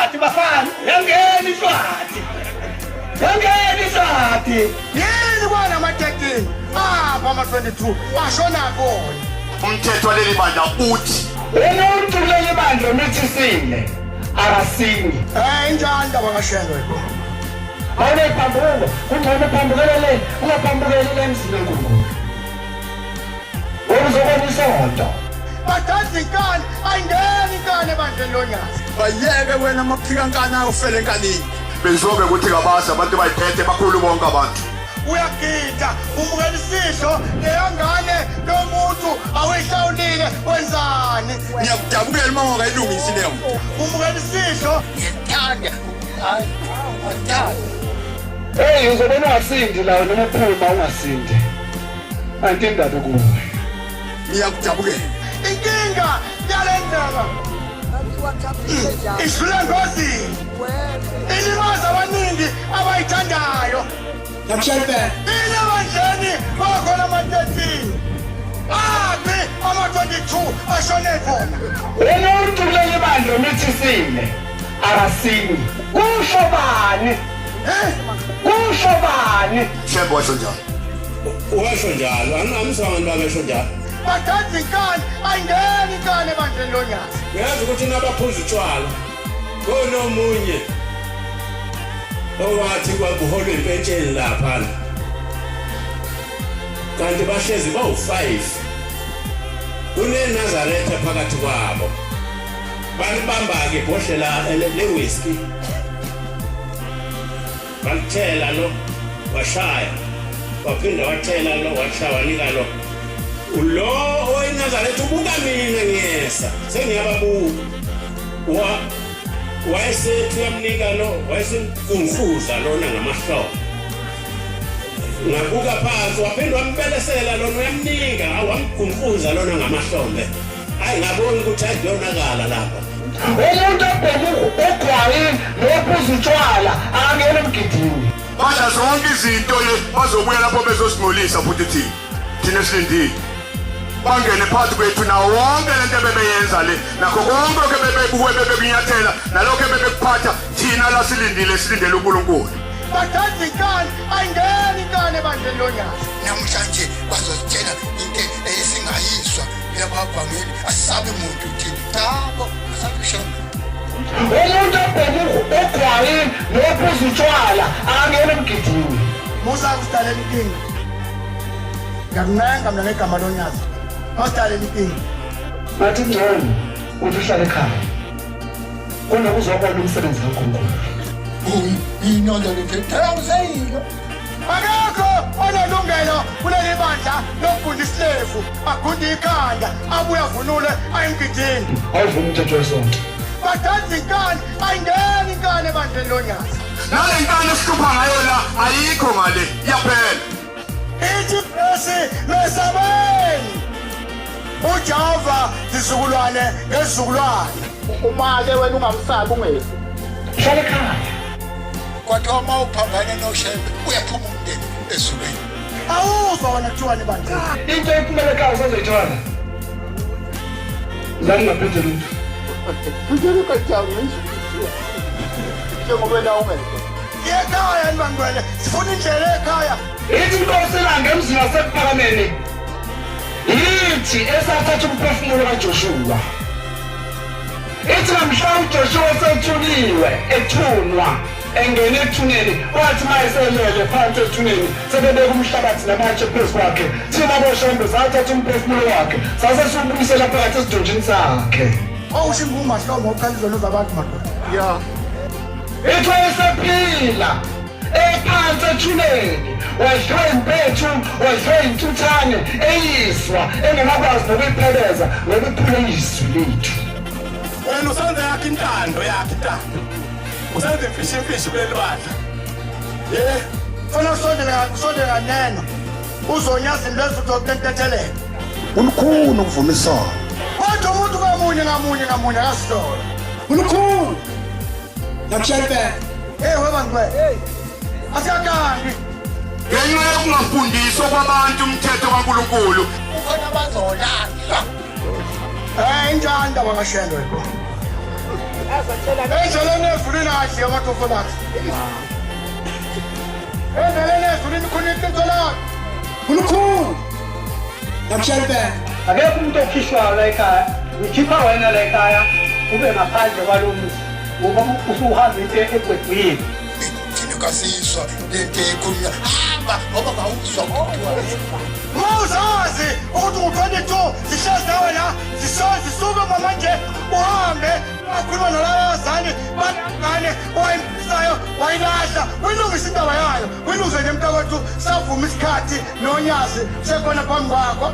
ishwati bafana. Yangeni ishwati. Yangeni ishwati. Yini kwana ama-13 ama-22 washona khona. Umthetho waleli bandla uthi Umuntu kuleli bandla mithisiwe akasingi. Injani ndaba kaShengwe lo? Awune phambuko, kungcono phambukelele, ungaphambukeli emzini enkulu. Uzobona isonto. Bathatha inkani, ayingeni inkani ebandleni lonyaka. Bayeke wena amaphikankana ufele enkanini. benzobe ukuthi kabazi abantu bayiphethe bakhulu bonke abantu. Uyagida umukela isihlo leyo ngane lomuntu awehlawulile wenzani? Ngiyakudabukela uma ungayilungisi leyo muntu. Umukela isihlo ngiyithanda. Hey, uzobona ungasindi la noma uphuma ungasindi. Anti indaba kuwe. Ngiyakudabukela. Inkinga yalendaba. Isula ngozini. Ilimaza abaningi abayithandayo. Namshelbe. Ilabandleni bakhona ama-13. Aphi ama-22 ashone khona. Umuntu kuleli bandla mithisiwe akasingi. Kusho bani? Kusho bani? Shembe washo njalo. Washo njalo, angamsanga abantu abesho njalo. Bathatha inkani, ayingeni inkani ebandleni lonyaka. Uyazi ukuthi nabaphuza utshwala konomunye owathi kwakuholwe impentsheni laphana kanti bahlezi bawu-5 kuneNazaretha phakathi kwabo balibamba-ke ibhodlela le-whisky balithela lo washaya waphinda wathela lo washaya wanika lo oweNazaretha ubuka mina ngiyesa sengiyababuka wayesethi uyamnika lo wayesemkunhuza lona ngamahlobo ngabuka phansi waphinda wambelesela lona uyamnika awamkunhuza lona ngamahlombe hayi ngabona ukuthi ayidonakala lapha umuntu obheke egwayini nophuza utshwala angena emgidini. Badla zonke izinto bazobuya lapho bezosingcolisa futhi thina silindile. Bangene phakathi kwethu nawo wonke lento bebeyenza le nakho konke lokho bebebuwe bebekunyathela nalokho bebekuphatha thina la silindele uNkulunkulu. Bathatha inkani, ayingeni inkani ebandleni lonyaka. Namhlanje bazositshela into esingayiswa yabavangeli asabe umuntu thina. Chabo, asabishona. Umuntu obheke egwayini nophuza utshwala angena emgidini. Musa kusidalela inkinga. Ngiyakuncenga mina ngegama lonyaka. Masidalela inkinga. Bathi ngcono uthi uhlale ekhaya. Kunokuzobona umsebenzi kaNkulunkulu. Inondo lethethawuzeyilo. Akekho onelungelo kuleli bandla lokufunda isilevu agunda ikhanda abuye avunule ayingidini. Awuvumi umthetho wesonto. Bathatha inkani, ayingeni inkani ebandleni lonyaka. Nale nkani esihlupha ngayo la ayikho ngale iyaphela. Ithi bese mesabeni. Ujava zizukulwane ngezizukulwane. Uma-ke wena ungamsabi ungezi. Hlale ekhaya. Kwathiwa uma uphambane noShembe uyaphuma umndeni ezulwini. Awuzwa wena kuthiwani bandleni. Into ephumela ekhaya usazoyithola. Zani ngaphethe lutho. Ngeke kajawu ngizwe. Njengoba la ungekho. Ekhaya nibangwele sifuna indlela ekhaya. Ithi inkosi ilanga emzini wasephakameni. Yithi esathatha umphefumulo kaJoshua. Ithi namhla uJoshua sethuliwe ethunwa engene ethuneni wathi mayeselele phansi ethuneni sebebeka umhlabathi namatshe phezu kwakhe thina boShembe sathatha umphefumulo wakhe sasesubuyisela phakathi esidunjini sakhe. Awusho ingumahlobo okhalizwe zabantu madoda. Ya. Ithi wayesephila ephansi ethuneni wadliwa impethu wadliwa intuthane eyiswa engakwazi nokuyipheleza ngokuphula izwi lethu. wena usenze yakho intando usenze mfishi kuleli bandla Funa usondela neno. Uzonyaza lezo zokutentethelela. Ulukhulu ukuvumisana. Kodwa umuntu ngamunye akasihlole. Ulukhulu. Namshelbe. Webangwe. Asiyakandi. Ngenxa yokungafundiswa kwabantu umthetho kaNkulunkulu. Ukhona bazolahla. Injani ndaba kaShengwe lo? endleleni evulini ahle amatofo lakhe endleleni evulini khona iqiniso lakhe Khulukhulu. Nakushayibela. Akekho umuntu okhishwayo la ekhaya. Ukhipha wena la ekhaya ube ngaphandle kwalo muzi. Uba usuhamba into egwegwini. thina kasizwa lento ekhulunywa hamba ngoba ngawuzwa kuthiwa mawuzazi ukuthi u-22 zihlezi nawe la zisuke manje uhambe akhuluma nalabazali bangane owayimpisayo wayilahla uyilungisa indaba yayo uyilungise nje mntakwethu savuma isikhathi nonyazi sekhona phambi kwakho